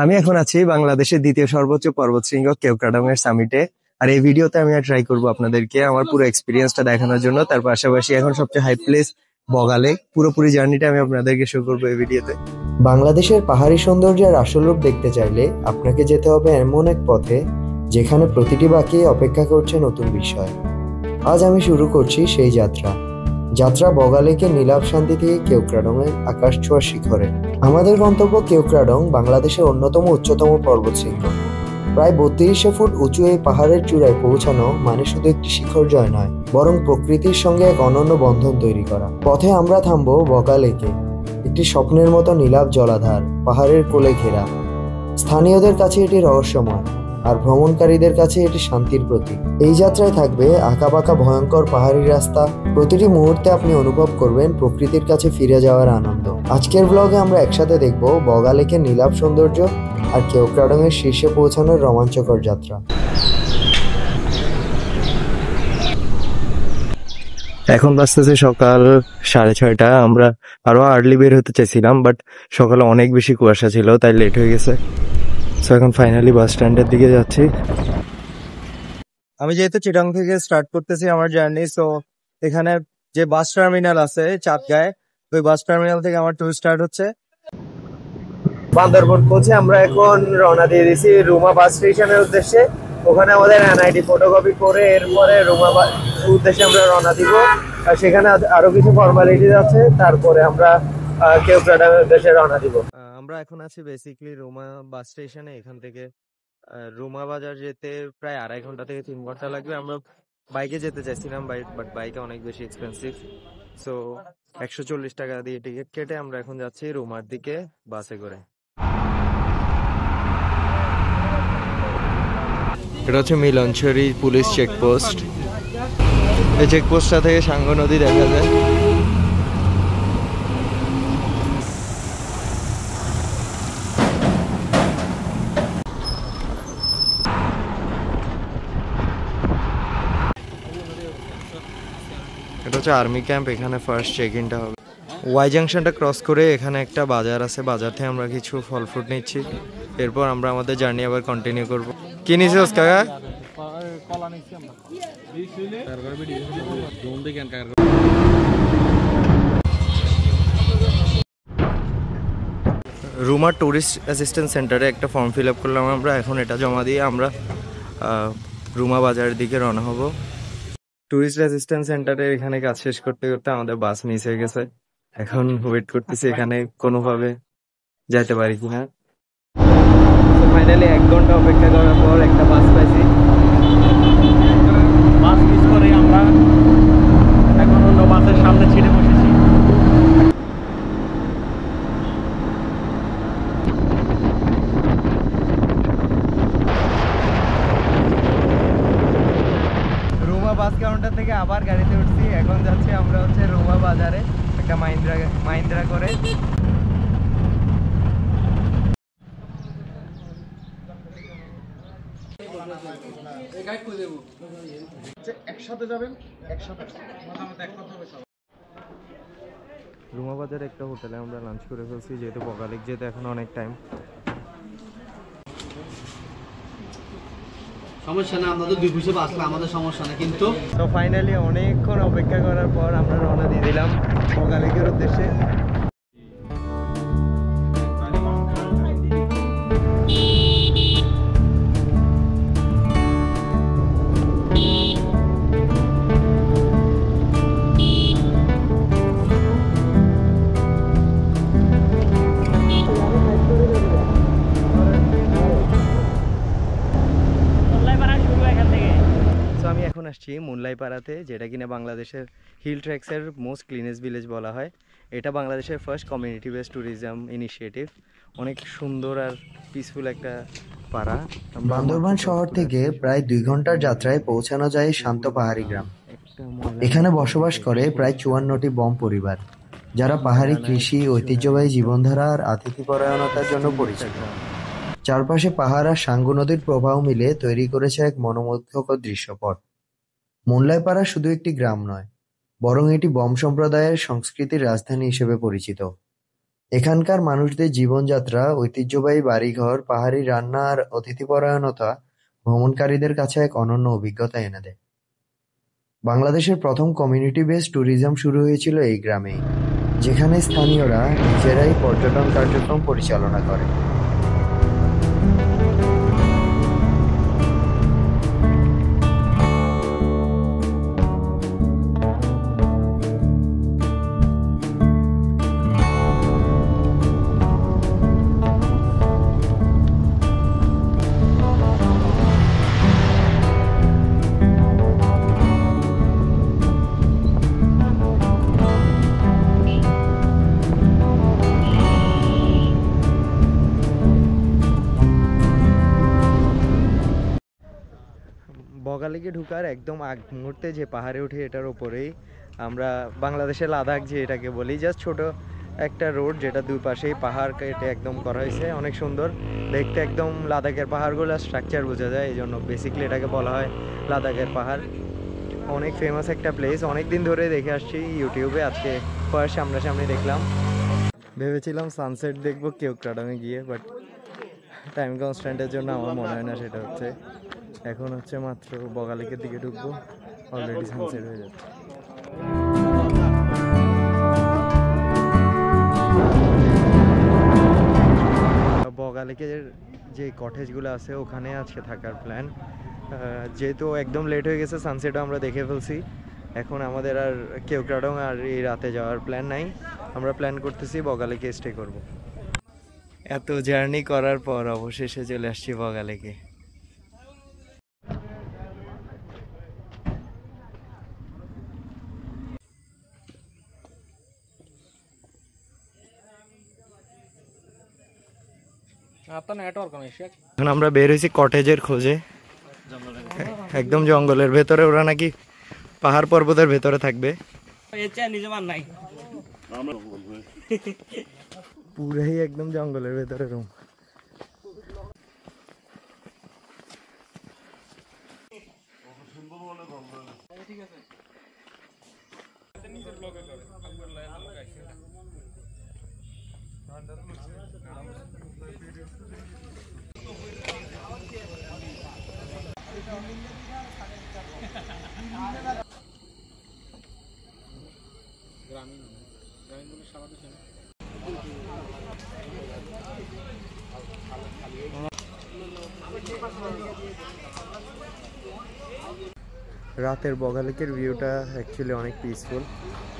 আমি এখন আছি বাংলাদেশের দ্বিতীয় সর্বোচ্চ পর্বতশৃঙ্গ কেওক্রাডং এর সামিটে। আর এই ভিডিওতে আমি ট্রাই করব আপনাদেরকে আমার পুরো এক্সপিরিয়েন্সটা দেখানোর জন্য। তার পাশাপাশি এখন সবচেয়ে হাই প্লেস বগালে পুরোপুরি জার্নিটা আমি আপনাদেরকে শো করবো এই ভিডিওতে। বাংলাদেশের পাহাড়ি সৌন্দর্যের আসল রূপ দেখতে চাইলে আপনাকে যেতে হবে এমন এক পথে যেখানে প্রতিটি বাঁকে অপেক্ষা করছে নতুন বিষয়। আজ আমি শুরু করছি সেই যাত্রা বগালেকে নীলাভ শান্তি থেকে কেওক্রাডং এর আকাশ ছোঁয়ার শিখরে। আমাদের গন্তব্য কেওক্রাডং, বাংলাদেশের অন্যতম উচ্চতম পর্বতশৃঙ্গ। প্রায় 3200 ফুট উঁচু এই পাহাড়ের চূড়ায় পৌঁছানো মানে শুধু একটি শিখর জয় নয়, বরং প্রকৃতির সঙ্গে এক অনন্য বন্ধন তৈরি করা। পথে আমরা থামবো বগালেকে, একটি স্বপ্নের মতো নীলাভ জলাধার, পাহাড়ের কোলে ঘেরা। স্থানীয়দের কাছে এটি রহস্যময়, আর ভ্রমণকারীদের কাছে এটি শান্তির প্রতীক। এই যাত্রায় থাকবে আঁকাবাঁকা ভয়ঙ্কর পাহাড়ি রাস্তা। প্রতিটি মুহূর্তে আপনি অনুভব করবেন প্রকৃতির কাছে ফিরে যাওয়ার আনন্দ। আজকের ব্লগে আমরা একসাথে দেখব বগালেকের নীলাভ সৌন্দর্য আর কেওক্রাডং এর শীর্ষে পৌঁছানোর রোমাঞ্চকর যাত্রা। এখন বাজতেছে সকাল 6:30। আমরা আরো আর্লি বের হতে চাইছিলাম, বাট সকালে অনেক বেশি কুয়াশা ছিল, তাই লেট হয়ে গেছে। সো এখন ফাইনালি বাস স্ট্যান্ডের দিকে যাচ্ছি। আমি যেহেতু চিটাং থেকে স্টার্ট করতেছি আমার জার্নি, সো এখানে যে বাস টার্মিনাল আছে চাঁদগাঁয়, ওই বাস টার্মিনাল থেকে আমার ট্যুর স্টার্ট হচ্ছে। বান্দরবন পৌঁছে আমরা এখন রওনা দিয়ে দিছি রুমা বাস স্টেশনের উদ্দেশ্যে। ওখানে আমাদের এনআইডি ফটোকপি করে এরপরে রুমা উদ্দেশ্যে আমরা রওনা দিব। আর সেখানে আরো কিছু ফর্মালিটিস আছে, তারপরে আমরা কেওক্রাডং এর উদ্দেশ্যে রওনা দিব। আমরা এখন আছি বেসিক্যালি রুমা বাস স্টেশনে। এখান থেকে রুমা বাজার যেতে প্রায় 2.5 ঘন্টা থেকে 3 ঘন্টা লাগবে। আমরা বাইকে যেতে চাইছিলাম, বাট বাইকে অনেক বেশি এক্সপেন্সিভ, সো 140 টাকা দিয়ে টিকিট কেটে আমরা এখন যাচ্ছি রুমার দিকে বাসে করে। এটা হচ্ছে মিলনছড়ি পুলিশ চেকপোস্ট। এই চেকপোস্টটা থেকে সাঙ্গ নদী দেখা যায়। এটা হচ্ছে আর্মি ক্যাম্প, এখানে ফার্স্ট চেক ইনটা হবে। ওয়াই জাংশনটা ক্রস করে এখানে একটা বাজার আছে, বাজার থেকে আমরা কিছু ফল ফ্রুট নিচ্ছি। এরপর আমরা আমাদের জার্নি আবার কন্টিনিউ করব। কি নিছিস কাকা? রুমা টুরিস্ট অ্যাসিস্ট্যান্স সেন্টারে একটা ফর্ম ফিল আপ করলাম আমরা। এখন এটা জমা দিয়ে আমরা রুমা বাজারের দিকে রওনা হব। টুরিস্ট অ্যাসিস্ট্যান্স সেন্টারে এখানে কাজ শেষ করতে করতে আমাদের বাস মিস হয়ে গেছে। এখন ওয়েট করতেছি এখানে কোনোভাবে যাইতে পারি কিনা। ফাইনালি 1 ঘন্টা অপেক্ষা করার পর একটা বাস পাইছি। বাস মিস করে আমরা এখন অন্য বাসের সামনে ছিটে বসেছি। রুমা বাস কাউন্টার থেকে আবার গাড়িতে উঠছি। এখন যাচ্ছি আমরা হচ্ছে রুমা বাজারে একটা মাহিন্দ্রা করে। একসাথে যাবেন, একসাথে রুমা বাজারে একটা হোটেলে আমরা লাঞ্চ করে ফেলছি, যেহেতু বগালেক যেতে এখন অনেক টাইম। সমস্যা না, আমাদের 2 পয়সা বাঁচলে আমাদের সমস্যা না। কিন্তু তো ফাইনালি অনেকক্ষণ অপেক্ষা করার পর আমরা রওনা দিয়ে দিলাম বগালেকের উদ্দেশ্যে। আমি এখন আসছি মুনলাইপাড়াতে, যেটা কিনা বাংলাদেশের হিল ট্র্যাক্সের মোস্ট ক্লিনেস্ট ভিলেজ বলা হয়। এটা বাংলাদেশের first community based tourism initiative. অনেক সুন্দর আর পিসফুল একটা পাড়া। বান্দরবান শহর থেকে প্রায় 2 ঘন্টার যাত্রায় পৌঁছানো যায় শান্ত পাহাড়ি গ্রাম। এখানে বসবাস করে প্রায় 54টি বম পরিবার, যারা পাহাড়ি কৃষি, ঐতিহ্যবাহী জীবনধারা আর আতিথ্যপরায়ণতার জন্য পরিচিত। চারপাশে পাহাড় আর সাঙ্গু নদীর প্রবাহ মিলে তৈরি করেছে এক মনোমুগ্ধকর দৃশ্যপট। মুনলাইপাড়া শুধু একটি গ্রাম নয়, বরং এটি বম সম্প্রদায়ের সংস্কৃতির রাজধানী হিসেবে পরিচিত। এখানকার মানুষদের জীবনযাত্রা, ঐতিহ্যবাহী বাড়িঘর, পাহাড়ি রান্না আর অতিথিপরায়ণতা ভ্রমণকারীদের কাছে এক অনন্য অভিজ্ঞতা এনে দেয়। বাংলাদেশের প্রথম কমিউনিটি বেসড ট্যুরিজম শুরু হয়েছিল এই গ্রামেই, যেখানে স্থানীয়রা নিজেরাই পর্যটন কার্যক্রম পরিচালনা করে। বগালীকে ঢুকার একদম আগ মুহূর্তে যে পাহাড়ে উঠে এটার উপরেই আমরা বাংলাদেশের লাদাখ যে এটাকে বলি, জাস্ট ছোট একটা রোড যেটা দুই পাশেই পাহাড় কেটে একদম করা হয়েছে, অনেক সুন্দর দেখতে, একদম লাদাখের পাহাড়গুলো স্ট্রাকচার বোঝা যায়, এই জন্য বেসিক্যালি এটাকে বলা হয় লাদাখের পাহাড়। অনেক ফেমাস একটা প্লেস, অনেক দিন ধরে দেখে আসছি ইউটিউবে, আজকে ফার্স্ট সামনাসামনি দেখলাম। ভেবেছিলাম সানসেট দেখবো কেওক্রাডাঙে গিয়ে, বাট টাইম কনস্ট্যান্টের জন্য আমার মনে হয় না সেটা হচ্ছে। এখন হচ্ছে মাত্র বগালীকের দিকে ঢুকবো, অলরেডি সানসেট হয়ে যাচ্ছে। বগালীকের যে কটেজগুলো আছে ওখানে আজকে থাকার প্ল্যান, যেহেতু একদম লেট হয়ে গেছে, সানসেটও আমরা দেখে ফেলছি। এখন আমাদের আর কেওক্রাডং আর এই রাতে যাওয়ার প্ল্যান নাই, আমরা প্ল্যান করতেছি বগালীকে স্টে করব। এত জার্নি করার পর অবশেষে চলে আসছি বগালীকে। এখন আমরা বের হয়েছি কটেজের খোঁজে, একদম জঙ্গলের ভেতরে, ওরা নাকি পাহাড় পর্বতের ভেতরে থাকবে, পুরাই একদম জঙ্গলের ভেতরে রুম। রাতের বগালীকের ভিউটা অ্যাকচুয়ালি অনেক পিসফুল।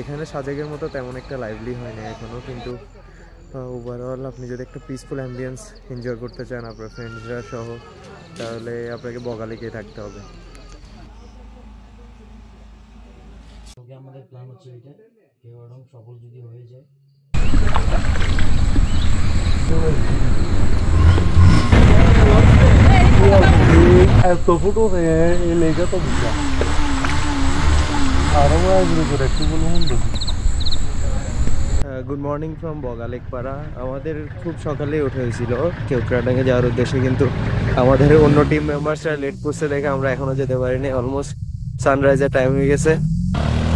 এখানে সাজেকের মতো তেমন একটা লাইভলি হয় না এখনও, কিন্তু ওভারঅল আপনি যদি একটা পিসফুল অ্যাম্বিয়েন্স এনজয় করতে চান আপনার ফ্রেন্ডসরা সহ, তাহলে আপনাকে বগালীকেই থাকতে হবে। আমাদের প্ল্যান হচ্ছে এটা, কেওড়ং সফল যদি হয়ে যায়, এত ফুটো এই লেগে তো বুঝলাম আরো করে একটু বলুন। গুড মর্নিং ফ্রম বগালেক পাড়া। আমাদের খুব সকালে উঠে হয়েছিল কেওক্রাডাঙে যাওয়ার উদ্দেশ্যে, কিন্তু আমাদের অন্য টিম মেম্বার্সরা লেট করছে দেখে আমরা এখনও যেতে পারিনি। অলমোস্ট সানরাইজের টাইম হয়ে গেছে।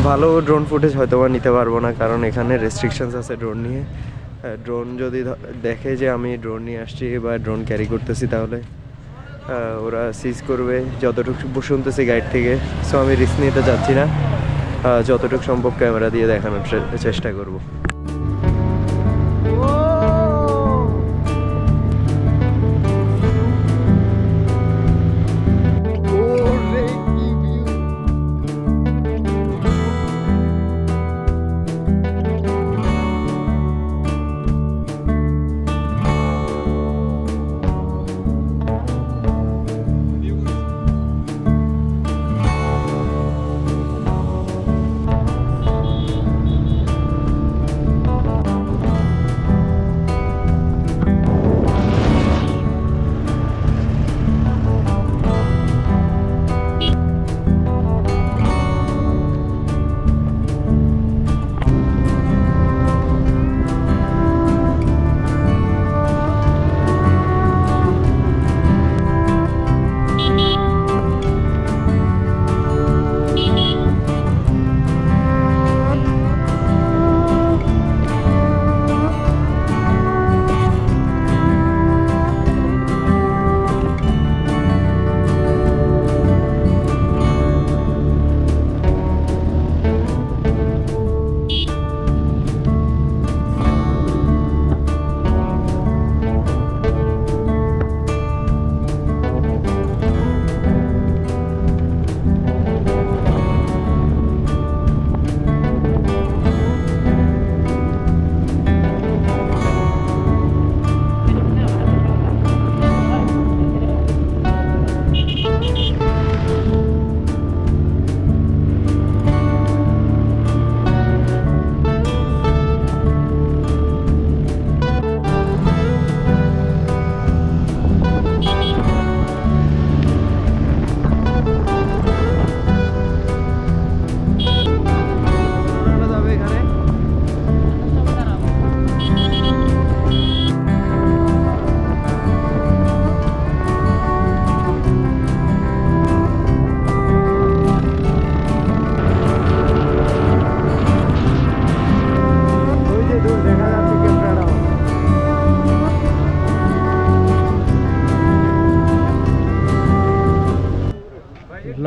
ভালো ড্রোন ফুটেজ হয়তো বা নিতে পারবো না, কারণ এখানে রেস্ট্রিকশনস আছে ড্রোন নিয়ে। ড্রোন যদি দেখে যে আমি ড্রোন নিয়ে আসছি বা ড্রোন ক্যারি করতেছি, তাহলে ওরা সিজ করবে যতটুকু শুনতেছি গাইড থেকে। সো আমি রিস্ক নিতে যাচ্ছি না, যতটুকু সম্ভব ক্যামেরা দিয়ে দেখানোর চেষ্টা করব।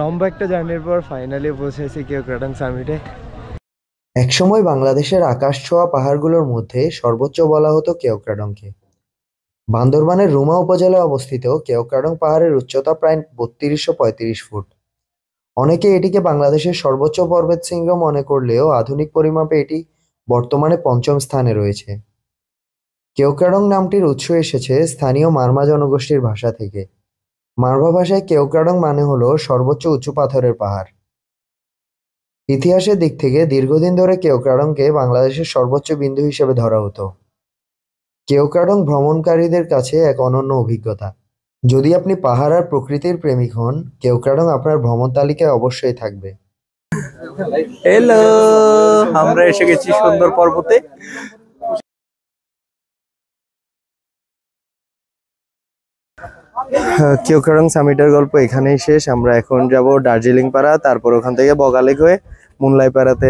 লম্বা একটা জার্নির পর ফাইনালি পৌঁছেছি কেওক্রাডং সামিটে। একসময় বাংলাদেশের আকাশ ছোঁয়া পাহাড়গুলোর মধ্যে সর্বোচ্চ বলা হতো কেওক্রাডংকে। বান্দরবানের রুমা উপজেলায় অবস্থিত কেওক্রাডং পাহাড়ের উচ্চতা প্রায় ৩২৩৫ ফুট। অনেকে এটিকে বাংলাদেশের সর্বোচ্চ পর্বতশৃঙ্গ মনে করলেও আধুনিক পরিমাপে এটি বর্তমানে ৫ম স্থানে রয়েছে। কেওক্রাডং নামটির উৎস এসেছে স্থানীয় মারমা জনগোষ্ঠীর ভাষা থেকে। মারমা ভাষায় কেওক্রাডং মানে হলো সর্বোচ্চ উঁচু পাথরের পাহাড়। ইতিহাসের দিক থেকে দীর্ঘদিন ধরে কেওক্রাডংকে বাংলাদেশের সর্বোচ্চ বিন্দু হিসেবে ধরা হতো। কেওক্রাডং ভ্রমণকারীদের কাছে এক অনন্য অভিজ্ঞতা। যদি আপনি পাহাড় আর প্রকৃতির প্রেমিক হন, কেওক্রাডং আপনার ভ্রমণ তালিকায় অবশ্যই থাকবে। হ্যালো, আমরা এসে গেছি সুন্দর পর্বতে। কেওক্রাডং সামিটের গল্প এখানেই শেষ। আমরা এখন যাব দার্জিলিং পাড়া, তারপর ওখান থেকে বগালেক হয়ে মুনলাই পাড়াতে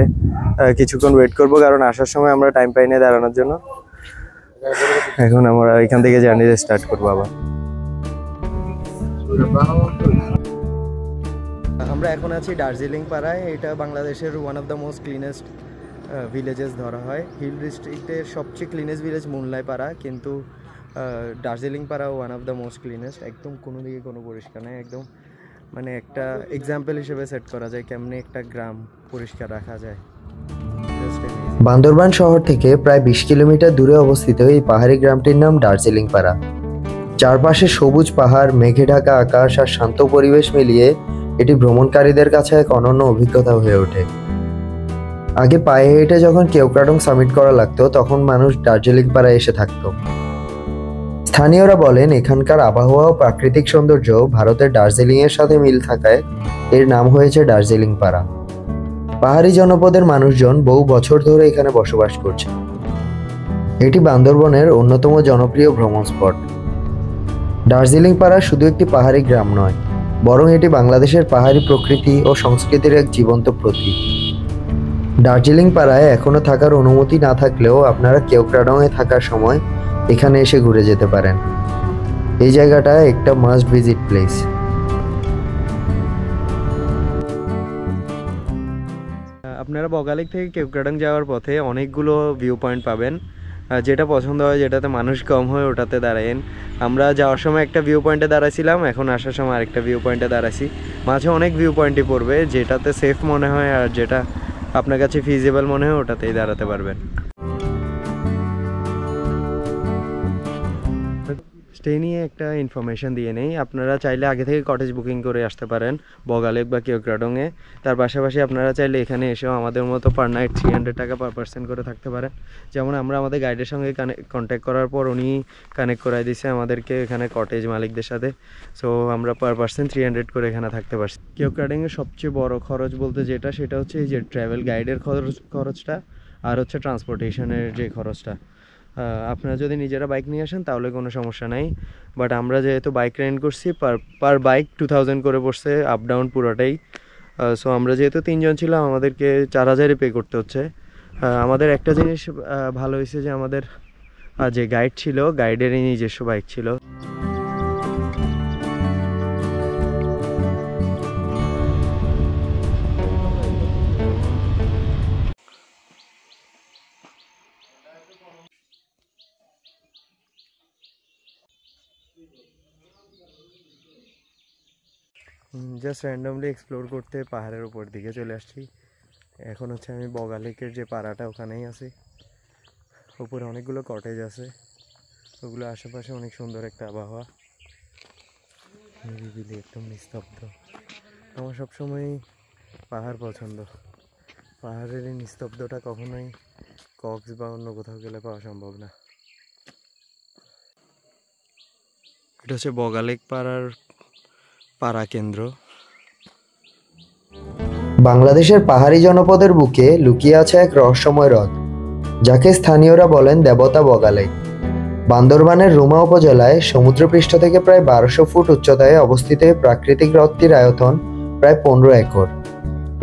কিছুক্ষণ ওয়েট করব, কারণ আসার সময় আমরা টাইম পাইনি দাঁড়ানোর জন্য। এখন আমরা এখান থেকে জার্নি স্টার্ট করবো আবার। আমরা এখন আছি দার্জিলিং পাড়ায়। এটা বাংলাদেশের one of the most cleanest villages ধরা হয়। হিল ডিস্ট্রিক্টের সবচেয়ে ক্লিনেস্ট ভিলেজ মুনলাই পাড়া, কিন্তু দার্জিলিং পাড়া one of the most cleanest. একদম কোনো দিকে কোনো পরিষ্কার নেই, একদম মানে একটা এক্সাম্পল হিসেবে সেট করা যায় কেমনে একটা গ্রাম পরিষ্কার রাখা যায়। বান্দরবান শহর থেকে প্রায় ২০ কিলোমিটার দূরে অবস্থিত এই পাহাড়ি গ্রামটির নাম দার্জিলিং পাড়া। চারপাশে সবুজ পাহাড়, মেঘে ঢাকা আকাশ আর শান্ত পরিবেশ মিলিয়ে এটি ভ্রমণকারীদের কাছে এক অনন্য অভিজ্ঞতা হয়ে ওঠে। আগে পায়ে হেঁটে যখন কেওক্রাডং সামিট করা লাগতো, তখন মানুষ দার্জিলিং পাড়ায় এসে থাকতো। স্থানীয়রা বলেন এখানকার আবহাওয়া ও প্রাকৃতিক সৌন্দর্য ভারতের দার্জিলিং এর সাথে মিল থাকায় এর নাম হয়েছে দার্জিলিং পাড়া। পাহাড়ি জনপদের মানুষজন বহু বছর ধরে এখানে বসবাস করছে। এটি বান্দরবনের অন্যতম জনপ্রিয় ভ্রমণ স্পট। দার্জিলিং পাড়া শুধু একটি পাহাড়ি গ্রাম নয়, বরং এটি বাংলাদেশের পাহাড়ি প্রকৃতি ও সংস্কৃতির এক জীবন্ত প্রতীক। দার্জিলিং পাড়ায় এখনো থাকার অনুমতি না থাকলেও আপনারা কেওক্রাডংয়ে থাকার সময় এখানে এসে ঘুরে যেতে পারেন। এই জায়গাটা একটা মাস্ট ভিজিট প্লেস। আপনারা বগালেক থেকে কেওক্রাডং যাওয়ার পথে অনেকগুলো ভিউ পয়েন্ট পাবেন। যেটা পছন্দ হয়, যেটাতে মানুষ কম হয়, ওটাতে দাঁড়ায়েন। আমরা যাওয়ার সময় একটা ভিউ পয়েন্টে দাঁড়াইছিলাম, এখন আসার সময় আরেকটা ভিউ পয়েন্টে দাঁড়াইছি। মাঝে অনেক ভিউ পয়েন্টই পড়বে, যেটাতে সেফ মনে হয় আর যেটা আপনার কাছে ফিজিবল মনে হয় ওটাতেই দাঁড়াতে পারবেন। স্টে নিয়ে একটা ইনফরমেশন দিয়ে নেই। আপনারা চাইলে আগে থেকে কটেজ বুকিং করে আসতে পারেন বগালেক বা কেওক্রাডংয়ে। তার পাশাপাশি আপনারা চাইলে এখানে এসেও আমাদের মতো পার নাইট 300 টাকা পার পার্সন করে থাকতে পারেন। যেমন আমরা আমাদের গাইডের সঙ্গে কন্ট্যাক্ট করার পর উনি কানেক্ট করাই দিচ্ছে আমাদেরকে এখানে কটেজ মালিকদের সাথে। সো আমরা পার পার্সন 300 করে এখানে থাকতে পারছি। কেওক্রাডংয়ের সবচেয়ে বড় খরচ বলতে সেটা হচ্ছে এই যে ট্রাভেল গাইডের খরচটা, আর হচ্ছে ট্রান্সপোর্টেশনের যে খরচটা। আপনারা যদি নিজেরা বাইক নিয়ে আসেন তাহলে কোনো সমস্যা নাই, বাট আমরা যেহেতু বাইক রেন্ট করছি পার বাইক 2000 করে পড়ছে আপ ডাউন পুরোটাই। সো আমরা যেহেতু 3 জন ছিলাম, আমাদেরকে 4000-ই পে করতে হচ্ছে। আমাদের একটা জিনিস ভালো হয়েছে যে আমাদের যে গাইড ছিল, গাইডেরই নিজস্ব বাইক ছিল। জাস্ট র্যান্ডমলি এক্সপ্লোর করতে পাহাড়ের উপর দিকে চলে আসছি। এখন হচ্ছে আমি বগালেকের যে পাড়াটা ওখানেই আছি। উপরে অনেকগুলো কটেজ আছে, ওগুলো আশেপাশে অনেক সুন্দর একটা আবহাওয়া, নিরিবিলি একদম নিস্তব্ধ। আমার সবসময় পাহাড় পছন্দ। পাহাড়ের এই নিস্তব্ধটা কখনোই কক্স বা অন্য কোথাও গেলে পাওয়া সম্ভব না। এটা হচ্ছে বগালেক পাড়ার পাড়া কেন্দ্র। বাংলাদেশের পাহাড়ি জনপদের বুকে লুকিয়ে আছে এক রহস্যময় হ্রদ, যাকে স্থানীয়রা বলেন দেবতা বগালেক। বান্দরবানের রুমা উপজেলায় সমুদ্রপৃষ্ঠ থেকে প্রায় 1200 ফুট উচ্চতায় অবস্থিত এই প্রাকৃতিক হ্রদটির আয়তন প্রায় 15 একর।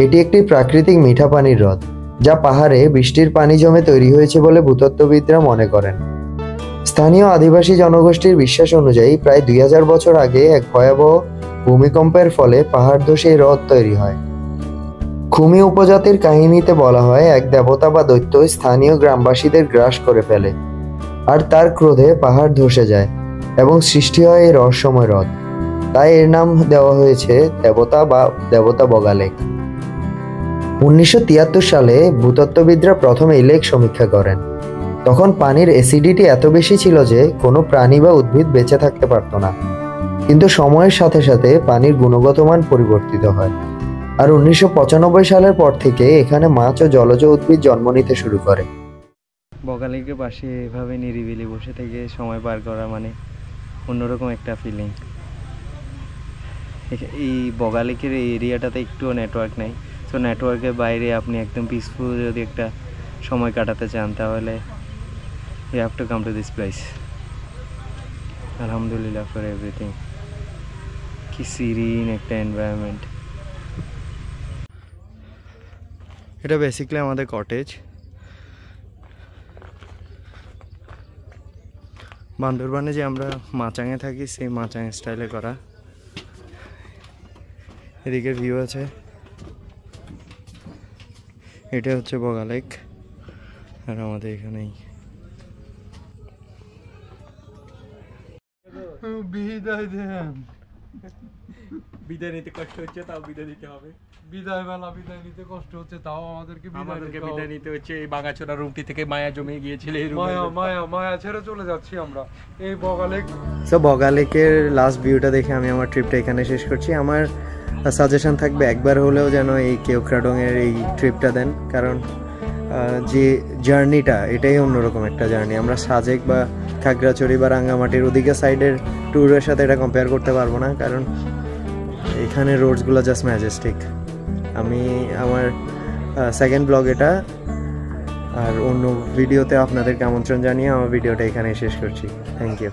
এটি একটি প্রাকৃতিক মিঠা পানির হ্রদ, যা পাহাড়ে বৃষ্টির পানি জমে তৈরি হয়েছে বলে ভূতত্ত্ববিদরা মনে করেন। স্থানীয় আদিবাসী জনগোষ্ঠীর বিশ্বাস অনুযায়ী প্রায় 2000 বছর আগে এক ভয়াবহ ভূমিকম্পের ফলে পাহাড় ধসে এই হ্রদ তৈরি হয়। খুমি উপজাতির কাহিনীতে বলা হয় এক দেবতা বা দৈত্য স্থানীয় গ্রামবাসীদের গ্রাস করে ফেলে, আর তার ক্রোধে পাহাড় ধসে যায় এবং সৃষ্টি হয় এই রহস্যময় হ্রদ। তাই এর নাম দেওয়া হয়েছে দেবতা বগা লেক। 1973 সালে ভূতত্ত্ববিদরা প্রথম এই লেক সমীক্ষা করেন। তখন পানির অ্যাসিডিটি এত বেশি ছিল যে কোনো প্রাণী বা উদ্ভিদ বেঁচে থাকতে পারত না। কিন্তু সময়ের সাথে সাথে পানির গুণগত মান পরিবর্তিত হয়, আর 1995 সালের পর থেকে এখানে মাছ ও জলজ উদ্ভিদ জন্ম নিতে শুরু করে। বগা লেকের পাশে এভাবে নিরিবিলি বসে থেকে সময় পার করা মানে অন্যরকম একটা ফিলিং। এই বগা লেকের এই এরিয়াটাতে একটুও নেটওয়ার্ক নেই, সো নেটওয়ার্কের বাইরে আপনি একদম পিসফুল যদি একটা সময় কাটাতে চান তাহলে you have to come to this place. আলহামদুলিল্লাহ ফর এভরিথিং। কি সিরিন একটা এনভায়রনমেন্ট। এটা বেসিক্যালি আমাদের কটেজ। বান্দরবানে যে আমরা মাচাঙে থাকি সেই মাচাং স্টাইলে করা। এদিকে ভিউ আছে, এটা হচ্ছে বগা লেক, আর আমাদের এখানেই বিদায় নিতে কষ্ট হচ্ছে, তাও বিদায় দিতে হবে। বিদায় নিতে কষ্ট হচ্ছে, তাও আমাদেরকে বিদায় নিতে হচ্ছে। এই বাগাছড়া রুমটি থেকে মায়া জমে গিয়েছিল, এই মায়া ছেড়ে চলে যাচ্ছি আমরা এই বগা লেক। সো বগা লেকের লাস্ট ভিউটা দেখে আমি আমার ট্রিপটা এখানে শেষ করছি। আমার সাজেশন থাকবে একবার হলেও যেন এই কেওক্রাডংয়ের এই ট্রিপটা দেন, কারণ যে জার্নিটা এটাই অন্যরকম একটা জার্নি। আমরা সাজেক বা খাগড়াছড়ি বা রাঙ্গামাটির ওদিকে সাইডের ট্যুরের সাথে এটা কম্পেয়ার করতে পারবো না, কারণ এখানে রোডসগুলো জাস্ট ম্যাজেস্টিক। আমি আমার সেকেন্ড ব্লগ এটা, আর অন্য ভিডিওতে আপনাদেরকে আমন্ত্রণ জানিয়ে আমার ভিডিওটা এখানে শেষ করছি। Thank you.